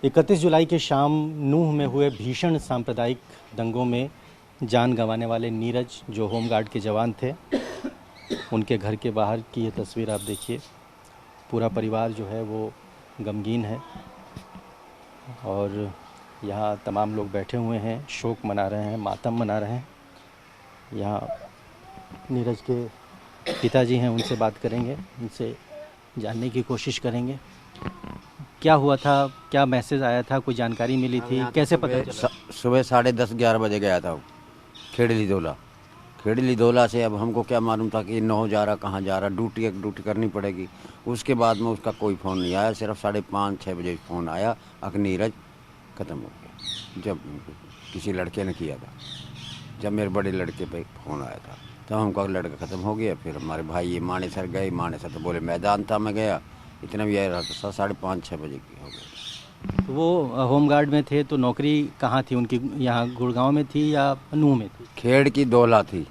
31 जुलाई की शाम नूह में हुए भीषण सांप्रदायिक दंगों में जान गंवाने वाले नीरज, जो होमगार्ड के जवान थे, उनके घर के बाहर की ये तस्वीर आप देखिए। पूरा परिवार जो है वो गमगीन है और यहाँ तमाम लोग बैठे हुए हैं, शोक मना रहे हैं, मातम मना रहे हैं। यहाँ नीरज के पिताजी हैं, उनसे बात करेंगे, उनसे जानने की कोशिश करेंगे क्या हुआ था, क्या मैसेज आया था, कोई जानकारी मिली थी, कैसे पता चला? सुबह 10:30-11 बजे गया था खेड़ली धोला से। अब हमको क्या मालूम था कि 9 जा रहा, कहाँ जा रहा, ड्यूटी करनी पड़ेगी। उसके बाद में उसका कोई फ़ोन नहीं आया, सिर्फ 5:30-6 बजे फ़ोन आया, नीरज ख़त्म हो गया। जब किसी लड़के ने किया था, जब मेरे बड़े लड़के पे फ़ोन आया था तब हमको लड़का ख़त्म हो गया। फिर हमारे भाई ये मानेसर गए, मानेसर तो बोले मैदान था, मैं गया, इतना भी आया रहा था, 5:30-6 बजे की हो गई। तो वो होमगार्ड में थे तो नौकरी कहाँ थी उनकी? यहाँ गुड़गांव में थी या नूह में थी? खेड़ की दोला थी,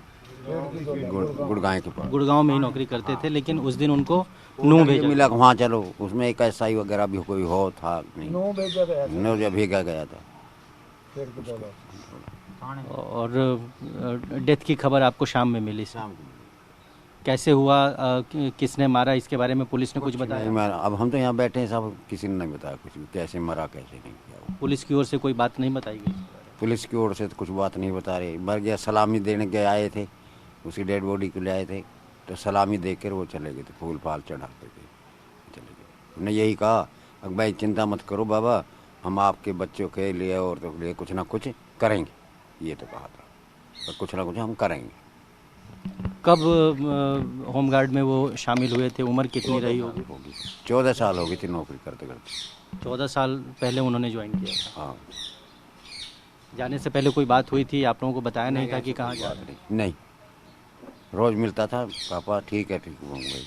गुड़गांव के पास। गुड़गांव में ही नौकरी करते थे, लेकिन उस दिन उनको नूह भेजा मिला। वहाँ चलो, उसमें एक SI वगैरह भी कोई हो था नहीं, नूह भेजा गया था। और डेथ की खबर आपको शाम में मिली? शाम को कैसे हुआ, किसने मारा, इसके बारे में पुलिस ने कुछ बताया? अब हम तो यहाँ बैठे हैं, सब किसी ने नहीं बताया कुछ भी, कैसे मरा कैसे नहीं किया। पुलिस की ओर से कोई बात नहीं बताई गई? पुलिस की ओर से तो कुछ बात नहीं बता रही। मर गया, सलामी देने के आए थे, उसकी डेड बॉडी को ले आए थे, तो सलामी देकर वो चले गए थे, फूल फाल चढ़ा के चले गए। उन्हें यही कहा, अब भाई चिंता मत करो बाबा, हम आपके बच्चों के लिए और तो लिए कुछ ना कुछ करेंगे, ये तो कहा था, तो कुछ ना कुछ हम करेंगे। कब होमगार्ड में वो शामिल हुए थे? उम्र कितनी रही होगी? 14 साल हो गई थी नौकरी करते करते। 14 साल पहले उन्होंने ज्वाइन किया था। हाँ। जाने से पहले कोई बात हुई थी? आप लोगों को बताया नहीं था कि कहाँ जा रहे हैं? नहीं, रोज़ मिलता था, पापा ठीक है भाई,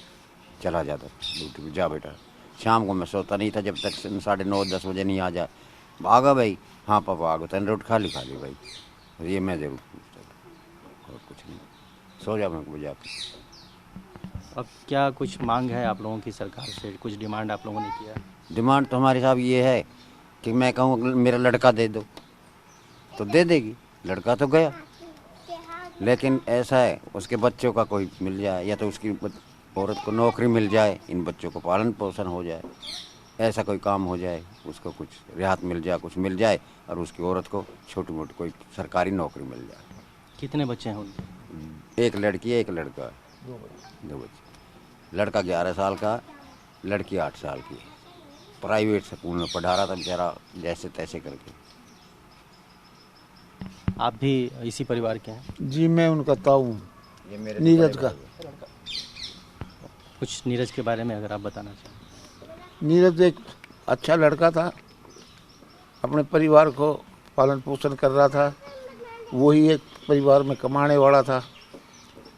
चला जाता ड्यूटी पे, जा बेटा। शाम को मैं सोता नहीं था जब तक 9:30-10 बजे नहीं आ जाए। आगा भाई, हाँ पापा आगो, तन रोटी खा ली भाई, ये मैं जरूर पूछता था, और कुछ नहीं, सो जा मैं बजा के। अब क्या कुछ मांग है आप लोगों की सरकार से? कुछ डिमांड आप लोगों ने किया? डिमांड तो हमारे साहब ये है कि मैं कहूँ मेरा लड़का दे दो तो दे देगी, लड़का तो गया, लेकिन ऐसा है उसके बच्चों का कोई मिल जाए, या तो उसकी औरत को नौकरी मिल जाए, इन बच्चों को पालन पोषण हो जाए, ऐसा कोई काम हो जाए, उसको कुछ रियायत मिल जाए, कुछ मिल जाए, और उसकी औरत को छोटी मोटी कोई सरकारी नौकरी मिल जाए। कितने बच्चे हैं उनके? एक लड़की है, एक लड़का है, 2 बच्चे। लड़का 11 साल का, लड़की 8 साल की है। प्राइवेट स्कूल में पढ़ा रहा था बेचारा, जैसे तैसे करके। आप भी इसी परिवार के हैं? जी, मैं उनका ताऊ हूँ, नीरज का। कुछ नीरज के बारे में अगर आप बताना चाहें। नीरज एक अच्छा लड़का था, अपने परिवार को पालन पोषण कर रहा था, वही एक परिवार में कमाने वाला था।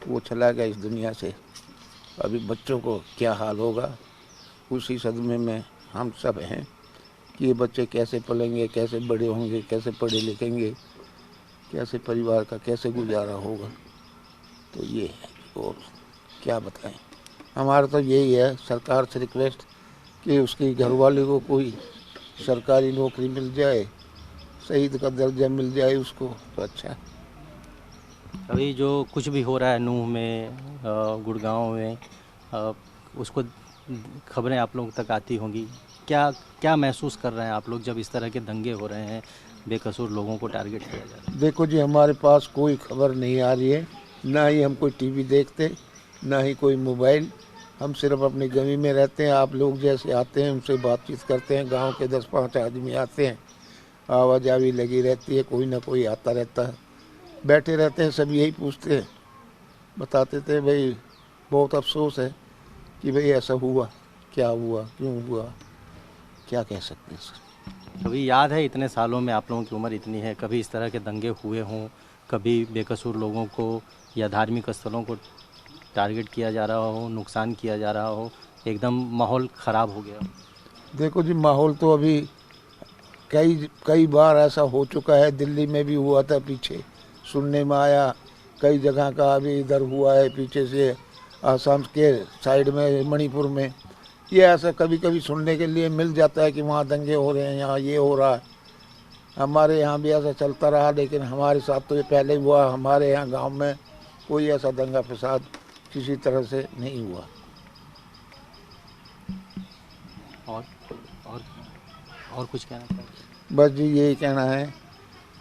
वो चला गया इस दुनिया से। अभी बच्चों को क्या हाल होगा, उसी सदमे में हम सब हैं कि ये बच्चे कैसे पलेंगे, कैसे बड़े होंगे, कैसे पढ़े लिखेंगे, कैसे परिवार का कैसे गुजारा होगा। तो ये है, और क्या बताएं। हमारा तो यही है सरकार से रिक्वेस्ट कि उसकी घरवाली को कोई सरकारी नौकरी मिल जाए, शहीद का दर्जा मिल जाए उसको, तो अच्छा। अभी जो कुछ भी हो रहा है नूह में, गुड़गांव में, उसको खबरें आप लोगों तक आती होंगी, क्या महसूस कर रहे हैं आप लोग जब इस तरह के दंगे हो रहे हैं, बेकसूर लोगों को टारगेट किया जा रहा है? देखो जी, हमारे पास कोई खबर नहीं आ रही है, ना ही हम कोई टीवी देखते, ना ही कोई मोबाइल। हम सिर्फ अपनी गली में रहते हैं। आप लोग जैसे आते हैं उनसे बातचीत करते हैं, गांव के 10-5 आदमी आते हैं, आवाजावी लगी रहती है, कोई ना कोई आता रहता है, बैठे रहते हैं, सब यही पूछते हैं, बताते थे भाई बहुत अफसोस है कि भाई ऐसा हुआ, क्या हुआ, क्यों हुआ, क्या कह सकते हैं सर। कभी याद है, इतने सालों में आप लोगों की उम्र इतनी है, कभी इस तरह के दंगे हुए हों, कभी बेकसूर लोगों को या धार्मिक स्थलों को टारगेट किया जा रहा हो, नुकसान किया जा रहा हो, एकदम माहौल ख़राब हो गया? देखो जी, माहौल तो अभी कई बार ऐसा हो चुका है। दिल्ली में भी हुआ था, पीछे सुनने में आया, कई जगह का अभी इधर हुआ है, पीछे से आसाम के साइड में, मणिपुर में ये ऐसा कभी कभी सुनने के लिए मिल जाता है कि वहाँ दंगे हो रहे हैं, यहाँ ये हो रहा है। हमारे यहाँ भी ऐसा चलता रहा, लेकिन हमारे साथ तो ये पहले ही हुआ। हमारे यहाँ गांव में कोई ऐसा दंगा फसाद किसी तरह से नहीं हुआ। और और और कुछ कहना चाहेंगे? बस जी यही कहना है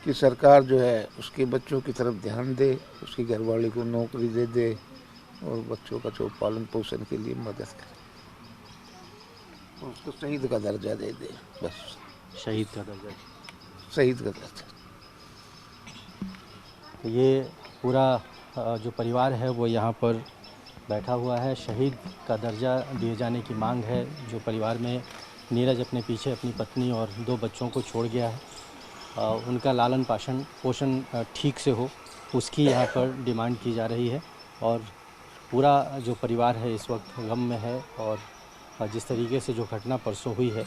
कि सरकार जो है उसके बच्चों की तरफ ध्यान दे, उसकी घरवाली को नौकरी दे दे और बच्चों का जो पालन पोषण के लिए मदद करे, उसको शहीद का दर्जा दे दे। बस शहीद का दर्जा। शहीद का दर्जा। तो ये पूरा जो परिवार है वो यहाँ पर बैठा हुआ है। शहीद का दर्जा दिए जाने की मांग है। जो परिवार में नीरज अपने पीछे अपनी पत्नी और 2 बच्चों को छोड़ गया है, उनका लालन पोषण ठीक से हो, उसकी यहाँ पर डिमांड की जा रही है। और पूरा जो परिवार है इस वक्त गम में है। और जिस तरीके से जो घटना परसों हुई है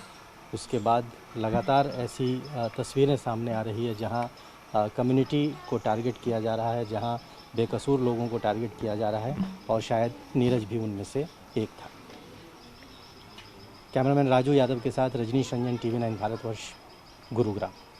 उसके बाद लगातार ऐसी तस्वीरें सामने आ रही है जहाँ कम्युनिटी को टारगेट किया जा रहा है, जहाँ बेकसूर लोगों को टारगेट किया जा रहा है और शायद नीरज भी उनमें से एक था। कैमरामैन राजू यादव के साथ रजनीश रंजन, TV9 भारतवर्ष, गुरुग्राम।